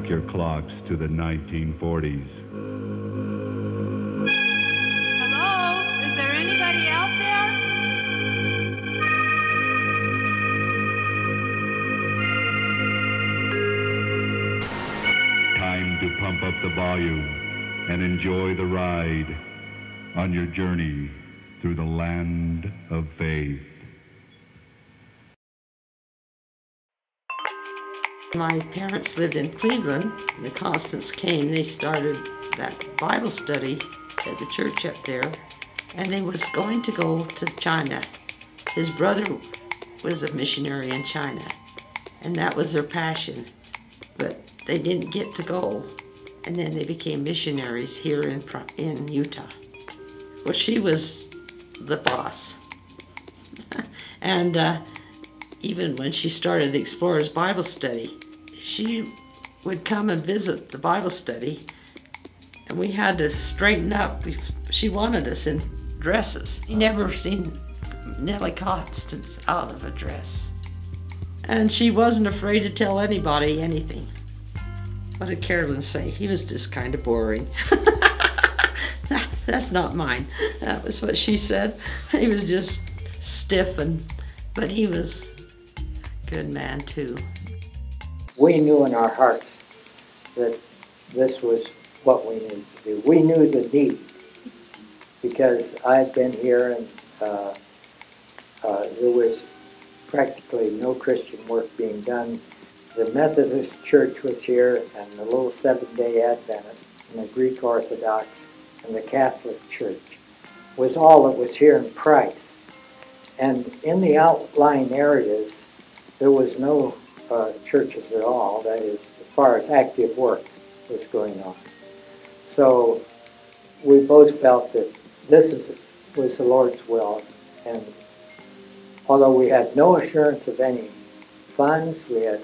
back your clocks to the 1940s. Hello? Is there anybody out there? Time to pump up the volume and enjoy the ride on your journey through the land of faith. My parents lived in Cleveland. The Constants came. They started that Bible study at the church up there, and they was going to go to China. His brother was a missionary in China, and that was their passion. But they didn't get to go, and then they became missionaries here in Utah. Well, she was the boss. And even when she started the Explorers Bible Study, she would come and visit the Bible study, and we had to straighten up. She wanted us in dresses. You never seen Nellie Constance out of a dress. And she wasn't afraid to tell anybody anything. What did Carolyn say? He was just kind of boring. That's not mine. That was what she said. He was just stiff, but he was a good man too. We knew in our hearts that this was what we needed to do. We knew the need, because I had been here and there was practically no Christian work being done. The Methodist Church was here, and the little Seventh-day Adventist, and the Greek Orthodox, and the Catholic Church was all that was here in Price. And in the outlying areas, there was no churches at all, that is, as far as active work was going on. So we both felt that this was the Lord's will, and although we had no assurance of any funds, there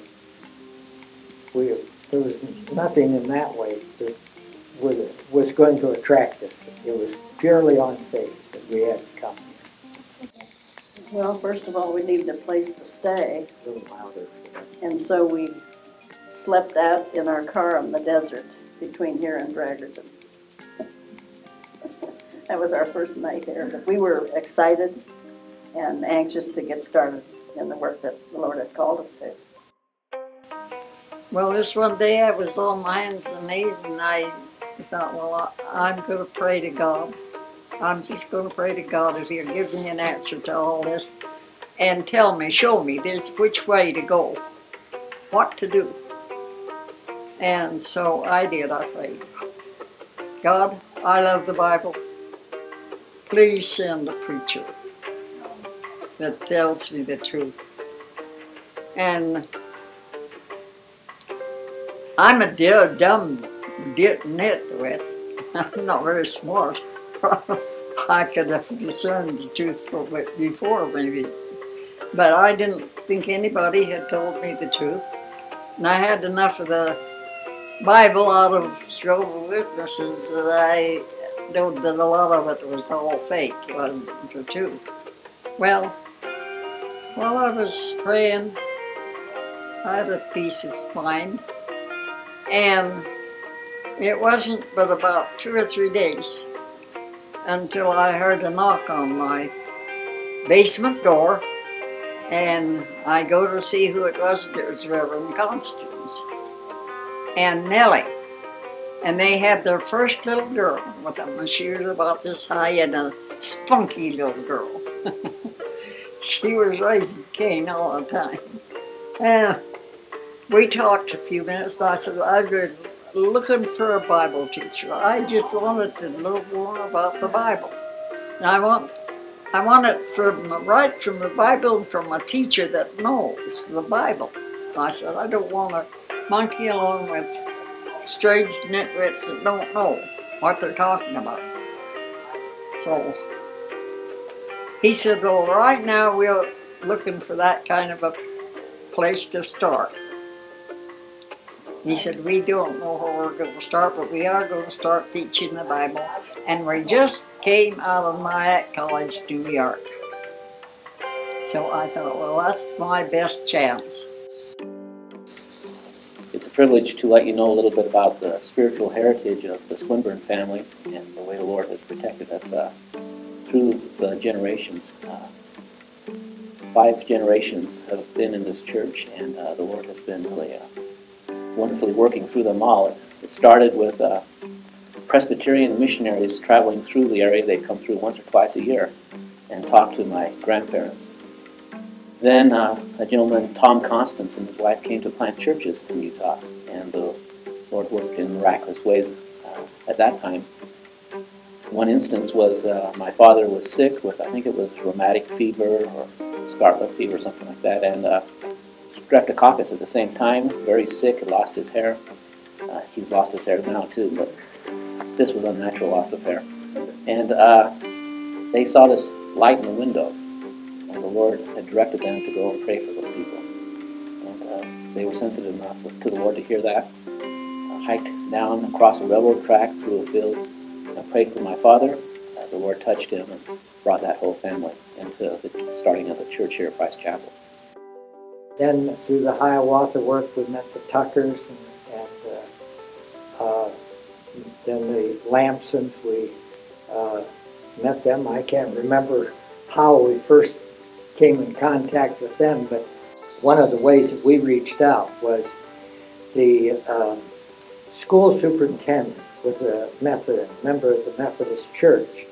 was nothing in that way that was going to attract us. It was purely on faith that we had to come here. Well, first of all, we needed a place to stay. A little louder. And so we slept out in our car in the desert between here and Braggerton. That was our first night here. But we were excited and anxious to get started in the work that the Lord had called us to. Well, this one day I was on my hands and knees, and I thought, well, I'm going to pray to God. I'm just going to pray to God if He'll give me an answer to all this and tell me, show me this, which way to go, what to do. And so I did, I prayed. God, I love the Bible. Please send a preacher that tells me the truth. And I'm a dumb nitwit. I'm not very smart. I could have discerned the truth from it before, maybe. But I didn't think anybody had told me the truth. And I had enough of the Bible out of Jehovah's Witnesses that I know that a lot of it was all fake, it wasn't the truth. Well, while I was praying, I had a peace of mind. And it wasn't but about 2 or 3 days until I heard a knock on my basement door, and I go to see who it was. It was Reverend Constance and Nellie, and they had their first little girl with them, and she was about this high and a spunky little girl. She was raising Cain all the time. And we talked a few minutes, and I said, I've been looking for a Bible teacher. I just wanted to know more about the Bible. And I want it right from the Bible and from a teacher that knows the Bible. I said, I don't want to monkey along with strange nitwits that don't know what they're talking about. So he said, well, right now we're looking for that kind of a place to start. He said, we don't know where we're going to start, but we are going to start teaching the Bible. And we just came out of Nyack College, New York. So I thought, well, that's my best chance. It's a privilege to let you know a little bit about the spiritual heritage of the Swinburne family and the way the Lord has protected us through the generations. 5 generations have been in this church, and the Lord has been really wonderfully working through them all. It started with Presbyterian missionaries traveling through the area. They'd come through once or twice a year and talk to my grandparents. Then a gentleman, Tom Constance, and his wife came to plant churches in Utah, and the Lord worked in miraculous ways at that time. One instance was my father was sick with, I think it was rheumatic fever or scarlet fever, something like that, and streptococcus at the same time, very sick, had lost his hair. He's lost his hair now too, but this was unnatural loss of hair. And they saw this light in the window, and the Lord had directed them to go and pray for those people. And they were sensitive enough to the Lord to hear that. Hiked down across a railroad track through a field and prayed for my father. The Lord touched him and brought that whole family into the starting of the church here at Price Chapel. Then through the Hiawatha work, we met the Tuckers, and then the Lampsons, we met them. I can't remember how we first came in contact with them, but one of the ways that we reached out was the school superintendent was a member of the Methodist Church.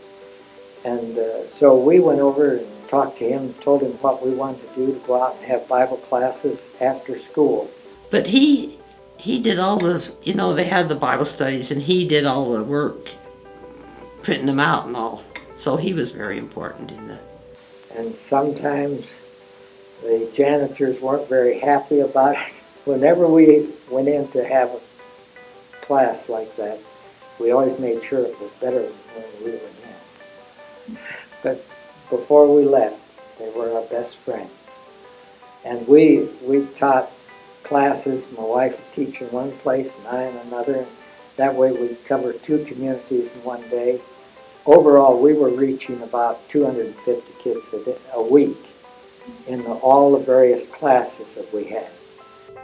And so we went over and talked to him, told him what we wanted to do, to go out and have Bible classes after school. But he did all the, they had the Bible studies, and he did all the work, printing them out and all. So he was very important in that. And sometimes the janitors weren't very happy about it. Whenever we went in to have a class like that, we always made sure it was better than when we were in. But before we left, they were our best friends. And we taught classes. My wife would teach in one place and I in another. That way we'd cover 2 communities in one day. Overall, we were reaching about 250 kids a week in all the various classes that we had.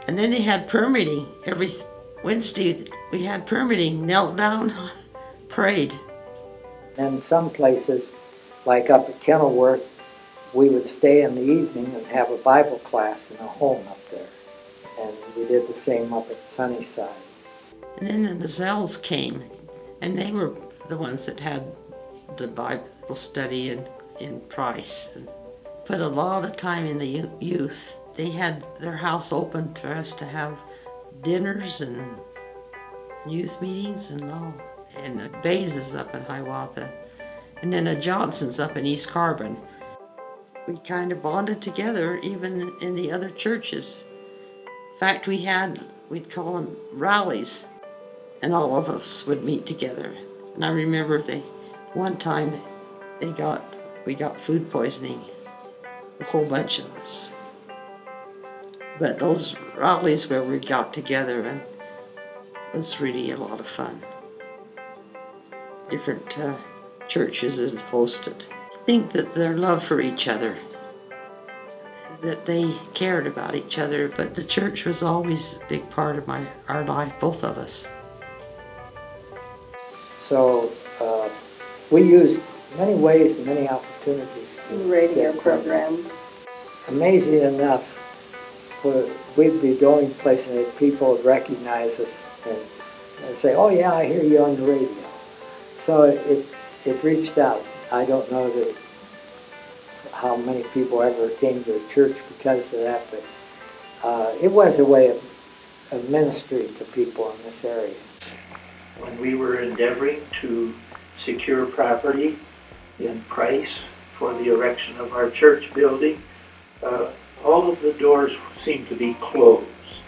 And then they had prayer meeting. Every Wednesday we had prayer meeting, knelt down, prayed. And some places, like up at Kenilworth, we would stay in the evening and have a Bible class in a home up there. And we did the same up at Sunnyside. And then the Mazells came, and they were the ones that had the Bible study in Price, and put a lot of time in the youth. They had their house open for us to have dinners and youth meetings and all. And the Bazes up in Hiawatha, and then the Johnsons up in East Carbon. We kind of bonded together even in the other churches. In fact, we'd call them rallies, and all of us would meet together. And I remember one time we got food poisoning, a whole bunch of us. But those rallies where we got together, and it was really a lot of fun. Different churches had hosted. I think that their love for each other, that they cared about each other, but the church was always a big part of our life, both of us. So we used many ways and many opportunities to radio program. Amazing enough, we'd be going places and people would recognize us and say, "Oh yeah, I hear you on the radio." So it reached out. I don't know how many people ever came to the church because of that, but it was a way of ministry to people in this area. When we were endeavoring to secure property in Price for the erection of our church building, all of the doors seemed to be closed.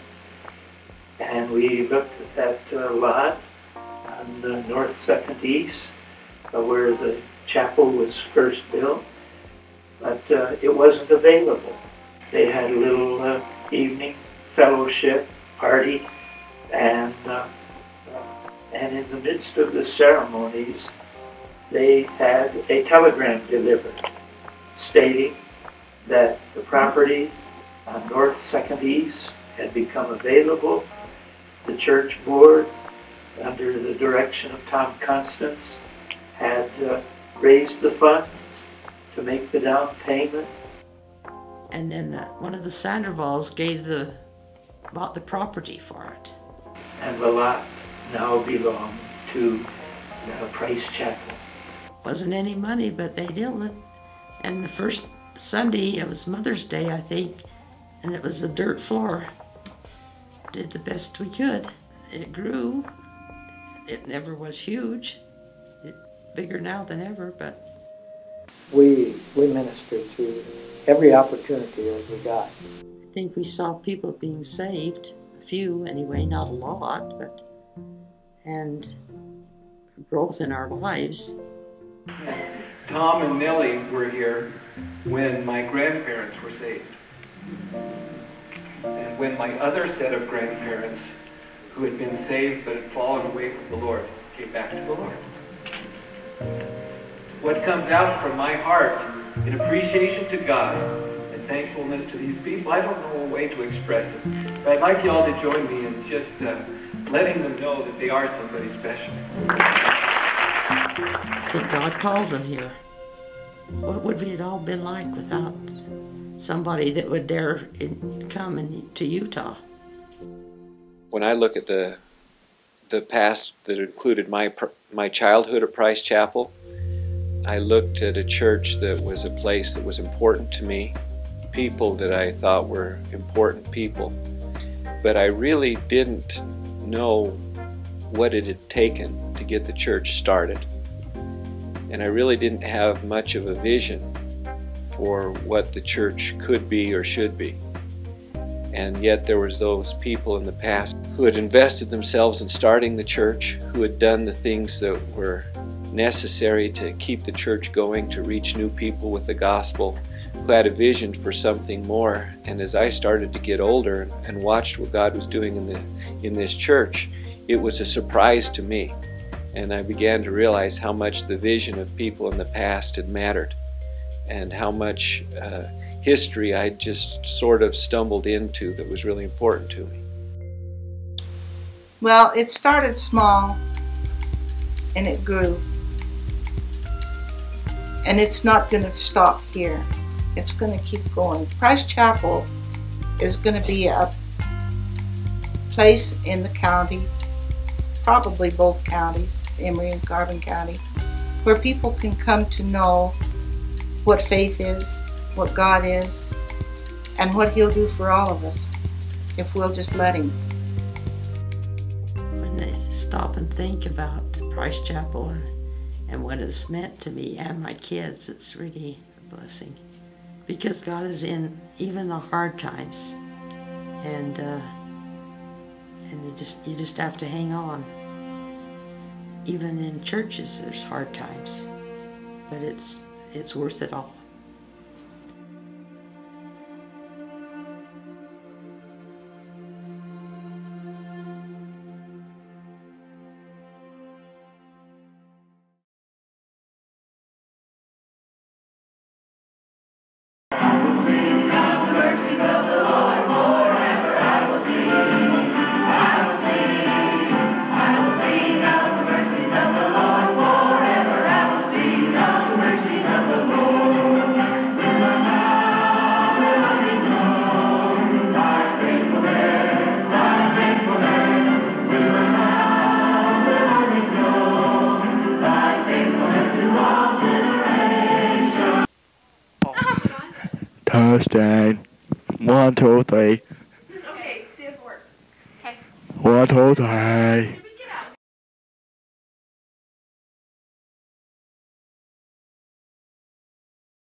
And we looked at that lot on the North 2nd East, where the chapel was first built, but it wasn't available. They had a little evening fellowship party, and in the midst of the ceremonies, they had a telegram delivered stating that the property on North 2nd East had become available The church board, under the direction of Tom Constance, had raised the funds to make the down payment. And then one of the Sandoval's bought the property for it. And the lot now belonged to Price Chapel. Wasn't any money, but they did it. And the first Sunday, it was Mother's Day, I think, and it was a dirt floor. Did the best we could. It grew. It never was huge. It's bigger now than ever, but we ministered to every opportunity that we got. I think we saw people being saved, a few anyway, not a lot, but and growth in our lives. Tom and Nellie were here when my grandparents were saved. And when my other set of grandparents, who had been saved but had fallen away from the Lord, came back to the Lord. What comes out from my heart in appreciation to God and thankfulness to these people, I don't know a way to express it. But I'd like you all to join me in just letting them know that they are somebody special. I think God called them here. What would it all been like without somebody that would dare come to Utah? When I look at the past that included my childhood at Price Chapel, I looked at a church that was a place that was important to me, people that I thought were important people, but I really didn't know what it had taken to get the church started. And I really didn't have much of a vision for what the church could be or should be. And yet there was those people in the past who had invested themselves in starting the church, who had done the things that were necessary to keep the church going, to reach new people with the gospel, who had a vision for something more. And as I started to get older and watched what God was doing in this church, it was a surprise to me. And I began to realize how much the vision of people in the past had mattered, and how much history I just sort of stumbled into that was really important to me. Well, it started small and it grew. And it's not going to stop here. It's going to keep going. Price Chapel is going to be a place in the county, probably both counties, Emery and Carbon County, where people can come to know what faith is, what God is, and what He'll do for all of us if we'll just let Him. When they stop and think about Price Chapel and what it's meant to me and my kids, it's really a blessing. Because God is in even the hard times, and you just have to hang on. Even in churches, there's hard times, but it's worth it all. Testing. 1, 2, 3. Okay, see if it works. Okay. 1, 2, 3.